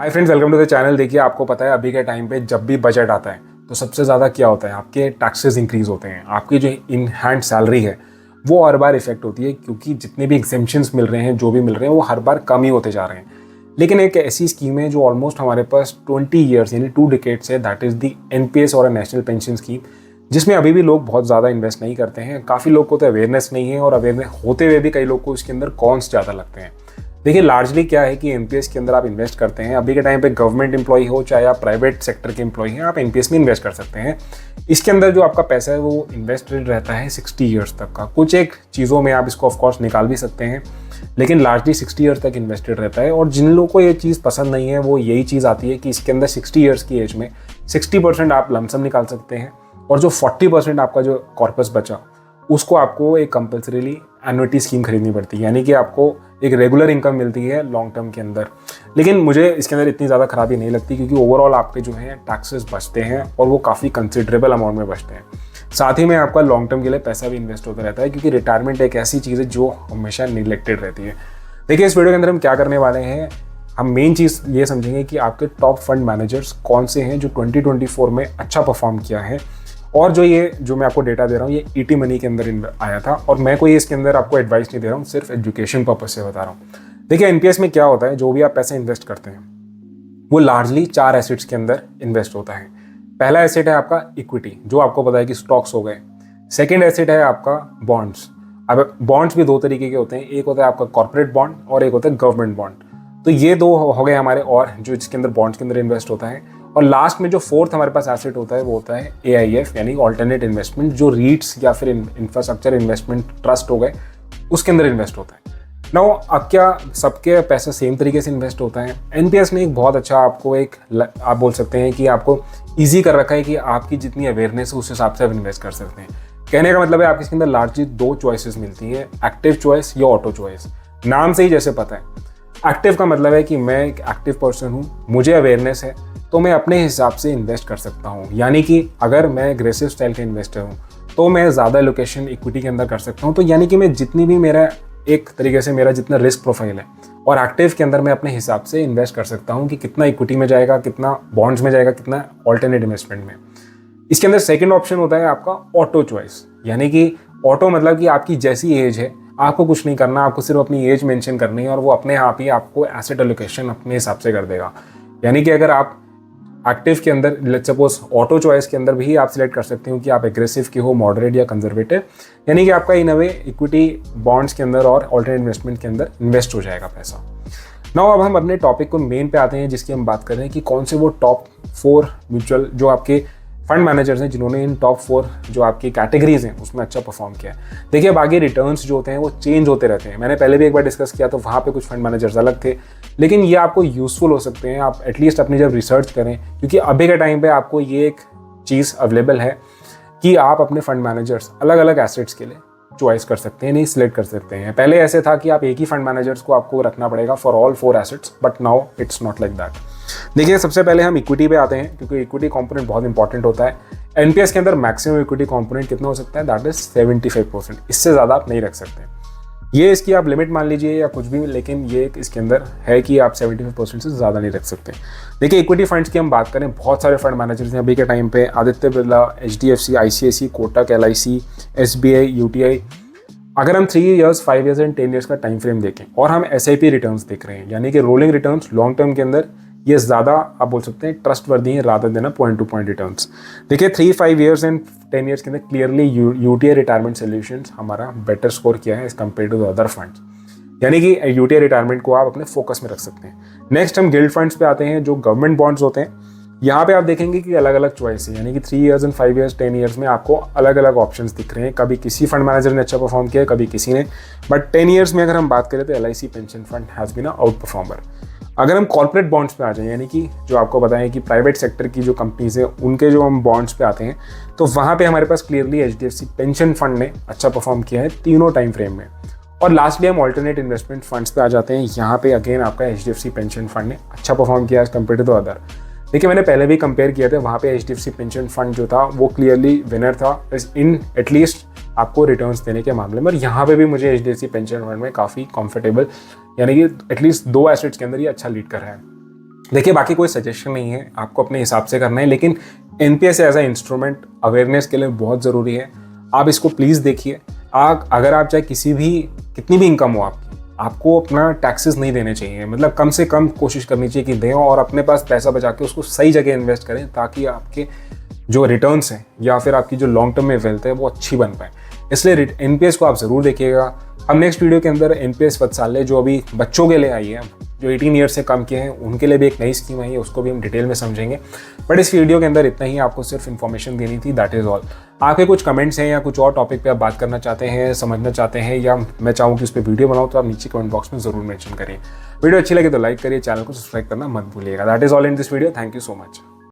Hi friends, welcome to the channel. देखिए, आपको पता है अभी के टाइम पे जब भी बजट आता है तो सबसे ज़्यादा क्या होता है, आपके टैक्सेस इंक्रीज होते हैं। आपकी जो इन हैंड सैलरी है वो हर बार इफेक्ट होती है, क्योंकि जितने भी एग्जेम्पशंस मिल रहे हैं, जो भी मिल रहे हैं, वो हर बार कम ही होते जा रहे हैं। लेकिन एक ऐसी स्कीम है जो ऑलमोस्ट हमारे पास 20 ईयर्स यानी 2 डिकेड्स है, दैट इज़ दी NPS और नेशनल पेंशन स्कीम, जिसमें अभी भी लोग बहुत ज़्यादा इन्वेस्ट नहीं करते हैं। काफ़ी लोग को तो अवेयरनेस नहीं है, और अवेयरनेस होते हुए भी कई लोग को इसके अंदर कॉन्स ज़्यादा लगते हैं। देखिए, लार्जली क्या है कि एनपीएस के अंदर आप इन्वेस्ट करते हैं। अभी के टाइम पे गवर्नमेंट एम्प्लॉय हो चाहे आप प्राइवेट सेक्टर के एम्प्लॉय हैं, आप एनपीएस में इन्वेस्ट कर सकते हैं। इसके अंदर जो आपका पैसा है वो इन्वेस्टेड रहता है 60 ईयर्स तक का। कुछ एक चीज़ों में आप इसको ऑफकोर्स निकाल भी सकते हैं, लेकिन लार्जली 60 ईयर्स तक इन्वेस्टेड रहता है। और जिन लोगों को ये चीज़ पसंद नहीं है, वो यही चीज़ आती है कि इसके अंदर 60 ईयर्स की एज में 60% आप लमसम निकाल सकते हैं, और जो 40% आपका जो कॉर्पस बचा उसको आपको एक कंपल्सरीली एन्युटी स्कीम खरीदनी पड़ती है, यानी कि आपको एक रेगुलर इनकम मिलती है लॉन्ग टर्म के अंदर। लेकिन मुझे इसके अंदर इतनी ज़्यादा खराबी नहीं लगती, क्योंकि ओवरऑल आपके जो है टैक्सेस बचते हैं और वो काफ़ी कंसिडरेबल अमाउंट में बचते हैं। साथ ही में आपका लॉन्ग टर्म के लिए पैसा भी इन्वेस्ट होता रहता है, क्योंकि रिटायरमेंट एक ऐसी चीज़ है जो हमेशा निगलेक्टेड रहती है। देखिए, इस वीडियो के अंदर हम क्या करने वाले हैं, हम मेन चीज़ ये समझेंगे कि आपके टॉप फंड मैनेजर्स कौन से हैं जो 2024 में अच्छा परफॉर्म किया है। और जो मैं आपको डेटा दे रहा हूँ, ये ईटी मनी के अंदर आया था, और मैं कोई इसके अंदर आपको एडवाइस नहीं दे रहा हूँ, सिर्फ एजुकेशन पर्पज से बता रहा हूँ। देखिए, एनपीएस में क्या होता है, जो भी आप पैसे इन्वेस्ट करते हैं वो लार्जली 4 एसेट्स के अंदर इन्वेस्ट होता है। पहला एसेट है आपका इक्विटी, जो आपको पता है कि स्टॉक्स हो गए। सेकेंड एसेट है आपका बॉन्ड्स। अब बॉन्ड्स भी दो तरीके के होते हैं, एक होता है आपका कॉर्पोरेट बॉन्ड और एक होता है गवर्नमेंट बॉन्ड। तो ये दो हो गए हमारे, और जो इसके अंदर बॉन्ड्स के अंदर इन्वेस्ट होता है। और लास्ट में जो फोर्थ हमारे पास एसेट होता है वो होता है AIF यानी ऑल्टरनेट इन्वेस्टमेंट, जो रीट्स या फिर इंफ्रास्ट्रक्चर इन्वेस्टमेंट ट्रस्ट हो गए, उसके अंदर इन्वेस्ट होता है। नाउ, अब क्या सबके पैसा सेम तरीके से इन्वेस्ट होता है? एनपीएस ने एक बहुत अच्छा आपको आप बोल सकते हैं कि आपको ईजी कर रखा है कि आपकी जितनी अवेयरनेस है उस हिसाब से आप इन्वेस्ट कर सकते हैं। कहने का मतलब है आपके इसके अंदर लार्जली 2 चॉइसेस मिलती है, एक्टिव चॉइस या ऑटो चॉइस। नाम से ही जैसे पता है, एक्टिव का मतलब है कि मैं एक एक्टिव पर्सन हूँ, मुझे अवेयरनेस है, तो मैं अपने हिसाब से इन्वेस्ट कर सकता हूँ। यानी कि अगर मैं एग्रेसिव स्टाइल का इन्वेस्टर हूँ तो मैं ज़्यादा लोकेशन इक्विटी के अंदर कर सकता हूँ। तो यानी कि मैं जितनी भी मेरा एक तरीके से मेरा जितना रिस्क प्रोफाइल है, और एक्टिव के अंदर मैं अपने हिसाब से इन्वेस्ट कर सकता हूँ कि कितना इक्विटी में जाएगा, कितना बॉन्ड्स में जाएगा, कितना ऑल्टरनेट इन्वेस्टमेंट में। इसके अंदर सेकेंड ऑप्शन होता है आपका ऑटो चॉइस, यानी कि ऑटो मतलब कि आपकी जैसी एज है, आपको कुछ नहीं करना, आपको सिर्फ अपनी एज मेंशन करनी है, और वो अपने आप ही आपको एसेट एलोकेशन अपने हिसाब से कर देगा। यानी कि अगर आप एक्टिव के अंदर, लेट्स सपोज ऑटो चॉइस के अंदर भी आप सिलेक्ट कर सकते हो कि आप एग्रेसिव के हो, मॉडरेट या कंजर्वेटिव, यानी कि आपका इन अ वे इक्विटी, बॉन्ड्स के अंदर और ऑल्टरनेट इन्वेस्टमेंट के अंदर इन्वेस्ट हो जाएगा पैसा। नाउ, अब हम अपने टॉपिक को मेन पे आते हैं, जिसकी हम बात कर रहे हैं कि कौन से वो टॉप 4 म्यूचुअल जो आपके फंड मैनेजर्स हैं जिन्होंने इन टॉप 4 जो आपकी कैटेगरीज हैं उसमें अच्छा परफॉर्म किया है। देखिए, अब आगे रिटर्न्स जो होते हैं वो चेंज होते रहते हैं। मैंने पहले भी एक बार डिस्कस किया, तो वहाँ पे कुछ फंड मैनेजर्स अलग थे, लेकिन ये आपको यूजफुल हो सकते हैं, आप एटलीस्ट अपनी जब रिसर्च करें, क्योंकि अभी के टाइम पे आपको ये एक चीज़ अवेलेबल है कि आप अपने फंड मैनेजर्स अलग अलग एसेट्स के लिए चॉइस कर सकते हैं, नहीं सिलेक्ट कर सकते हैं। पहले ऐसे था कि आप एक ही फंड मैनेजर्स को आपको रखना पड़ेगा for all 4 assets, but now it's not like that. देखिए, सबसे पहले हम इक्विटी पे आते हैं, क्योंकि इक्विटी कंपोनेंट बहुत इंपॉर्टेंट होता है। एनपीएस के अंदर मैक्सिमम इक्विटी कंपोनेंट कितना हो सकता है, दैट इज 75%। इससे ज़्यादा आप नहीं रख सकते। ये इसकी आप लिमिट मान लीजिए या कुछ भी, लेकिन ये इसके अंदर है कि आप 75% से ज़्यादा नहीं रख सकते। देखिए, इक्विटी फंड्स की हम बात करें, बहुत सारे फंड मैनेजर्स हैं अभी के टाइम पे। Aditya Birla, HDFC, ICICI, Kotak, LIC, SBI, UTI। अगर हम 3 इयर्स, 5 इयर्स एंड 10 इयर्स का टाइम फ्रेम देखें, और हम SIP रिटर्न्स देख रहे हैं, यानी कि रोलिंग रिटर्न्स लॉन्ग टर्म के अंदर, ये ज़्यादा आप बोल सकते हैं ट्रस्ट वर्दी है रादर देना पॉइंट टू पॉइंट रिटर्न्स। देखिए, 3, 5 इयर्स एंड 10 इयर्स के अंदर क्लियरली UTI रिटायरमेंट सोल्यूशंस हमारा बेटर स्कोर किया है as compared to the other funds, यानी कि UTI रिटायरमेंट को आप अपने फोकस में रख सकते हैं। नेक्स्ट हम गिल्ड फंड्स पे आते हैं, जो गवर्नमेंट बॉन्ड्स होते हैं। यहाँ पे आप देखेंगे कि अलग अलग चॉइस है, यानी कि 3 इयर्स एंड 5 इयर्स, 10 इयर्स में आपको अलग अलग ऑप्शंस दिख रहे हैं। कभी किसी फंड मैनेजर ने अच्छा परफॉर्म किया, कभी किसी ने, बट 10 इयर्स में अगर हम बात करें तो LIC pension fund has been outperformer. अगर हम कॉर्पोरेट बॉन्ड्स पे आ जाएं, यानी कि जो आपको बताएं कि प्राइवेट सेक्टर की जो कंपनीज हैं उनके जो हम बॉन्ड्स पे आते हैं, तो वहाँ पे हमारे पास क्लियरली HDFC पेंशन फंड ने अच्छा परफॉर्म किया है तीनों टाइम फ्रेम में। और लास्टली हम ऑल्टरनेट इन्वेस्टमेंट फंड्स पे आ जाते हैं। यहाँ पे अगेन आपका HDFC पेंशन फंड ने अच्छा परफॉर्म किया as compared to the other. देखिए, मैंने पहले भी कंपेयर किया था, वहाँ पे HDFC पेंशन फंड जो था वो क्लियरली विनर था इन एटलीस्ट आपको रिटर्न्स देने के मामले में। और यहाँ पे भी मुझे HDFC पेंशन फंड में काफ़ी कंफर्टेबल, यानी कि एटलीस्ट 2 एसेट्स के अंदर ये अच्छा लीड कर रहा है। देखिए बाकी कोई सजेशन नहीं है, आपको अपने हिसाब से करना है, लेकिन NPS as a instrument awareness के लिए बहुत ज़रूरी है। आप इसको प्लीज़ देखिए। अगर आप चाहे कितनी भी इनकम हो आपको अपना टैक्सेस नहीं देने चाहिए, मतलब कम से कम कोशिश करनी चाहिए कि दें, और अपने पास पैसा बचा के उसको सही जगह इन्वेस्ट करें ताकि आपके जो रिटर्न्स हैं या फिर आपकी जो लॉन्ग टर्म में वेल्थ है वो अच्छी बन पाए। इसलिए एनपीएस को आप ज़रूर देखिएगा। हम नेक्स्ट वीडियो के अंदर एनपीएस वत्सल्य जो अभी बच्चों के लिए आई है, जो 18 ईयर से कम के हैं, उनके लिए भी एक नई स्कीम आई है, उसको भी हम डिटेल में समझेंगे। बट इस वीडियो के अंदर इतना ही आपको सिर्फ इन्फॉर्मेशन देनी थी, दैट इज़ ऑल। आपके कुछ कमेंट्स हैं या कुछ और टॉपिक पे आप बात करना चाहते हैं, समझना चाहते हैं, या मैं चाहूँ कि उस पर वीडियो बनाऊँ, तो आप नीचे कमेंट बॉक्स में ज़रूर मेंशन करिए। वीडियो अच्छी लगे तो लाइक करिए, चैनल को सब्सक्राइब करना मत भूलिएगा। That is all in this video. Thank you so much.